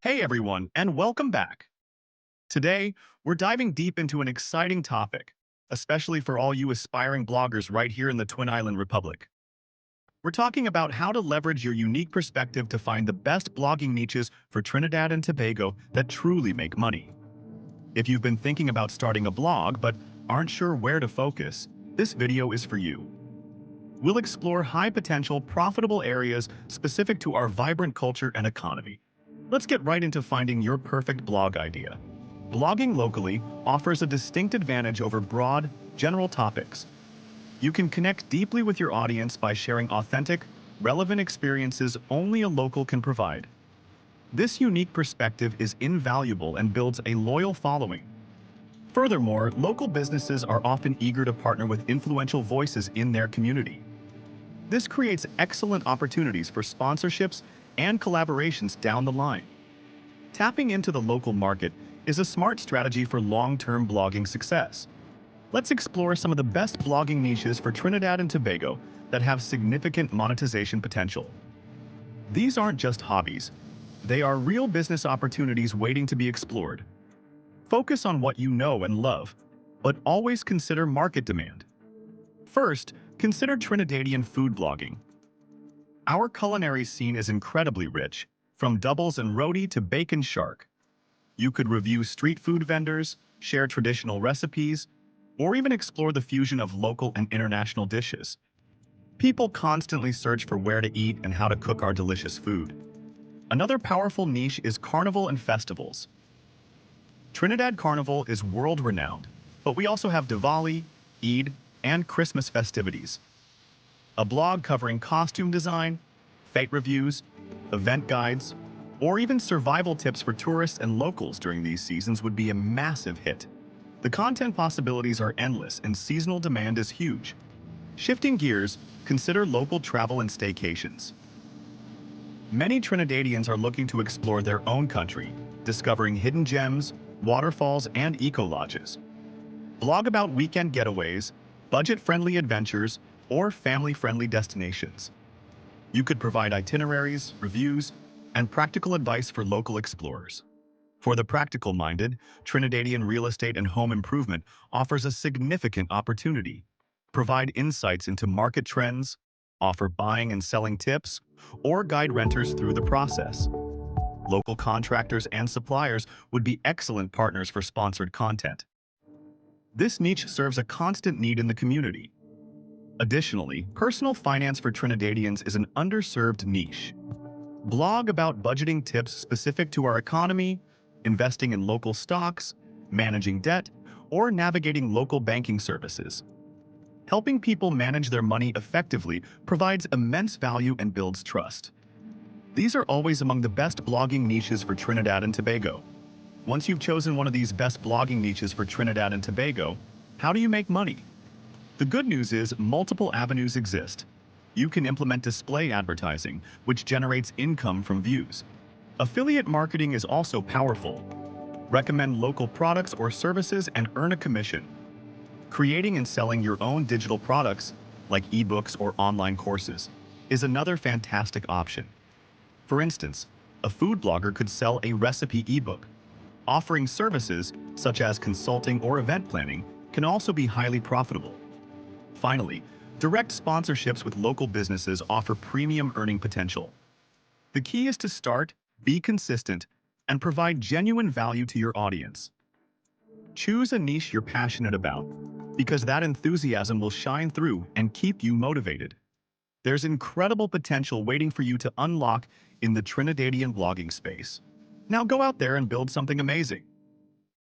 Hey everyone, and welcome back. Today, we're diving deep into an exciting topic, especially for all you aspiring bloggers right here in the Twin Island Republic. We're talking about how to leverage your unique perspective to find the best blogging niches for Trinidad and Tobago that truly make money. If you've been thinking about starting a blog but aren't sure where to focus, this video is for you. We'll explore high-potential, profitable areas specific to our vibrant culture and economy. Let's get right into finding your perfect blog idea. Blogging locally offers a distinct advantage over broad, general topics. You can connect deeply with your audience by sharing authentic, relevant experiences only a local can provide. This unique perspective is invaluable and builds a loyal following. Furthermore, local businesses are often eager to partner with influential voices in their community. This creates excellent opportunities for sponsorships and collaborations down the line. Tapping into the local market is a smart strategy for long-term blogging success. Let's explore some of the best blogging niches for Trinidad and Tobago that have significant monetization potential. These aren't just hobbies. They are real business opportunities waiting to be explored. Focus on what you know and love, but always consider market demand. First, consider Trinidadian food blogging. Our culinary scene is incredibly rich, from doubles and roti to bacon shark. You could review street food vendors, share traditional recipes, or even explore the fusion of local and international dishes. People constantly search for where to eat and how to cook our delicious food. Another powerful niche is Carnival and Festivals. Trinidad Carnival is world-renowned, but we also have Diwali, Eid, and Christmas festivities. A blog covering costume design, fete reviews, event guides, or even survival tips for tourists and locals during these seasons would be a massive hit. The content possibilities are endless and seasonal demand is huge. Shifting gears, consider local travel and staycations. Many Trinidadians are looking to explore their own country, discovering hidden gems, waterfalls, and eco-lodges. Blog about weekend getaways, budget-friendly adventures, or family-friendly destinations. You could provide itineraries, reviews, and practical advice for local explorers. For the practical-minded, Trinidadian real estate and home improvement offers a significant opportunity. Provide insights into market trends, offer buying and selling tips, or guide renters through the process. Local contractors and suppliers would be excellent partners for sponsored content. This niche serves a constant need in the community. Additionally, personal finance for Trinidadians is an underserved niche. Blog about budgeting tips specific to our economy, investing in local stocks, managing debt, or navigating local banking services. Helping people manage their money effectively provides immense value and builds trust. These are always among the best blogging niches for Trinidad and Tobago. Once you've chosen one of these best blogging niches for Trinidad and Tobago, how do you make money? The good news is multiple avenues exist. You can implement display advertising, which generates income from views. Affiliate marketing is also powerful. Recommend local products or services and earn a commission. Creating and selling your own digital products, like ebooks or online courses, is another fantastic option. For instance, a food blogger could sell a recipe ebook. Offering services, such as consulting or event planning, can also be highly profitable. Finally, direct sponsorships with local businesses offer premium earning potential. The key is to start, be consistent, and provide genuine value to your audience. Choose a niche you're passionate about, because that enthusiasm will shine through and keep you motivated. There's incredible potential waiting for you to unlock in the Trinidadian blogging space. Now go out there and build something amazing.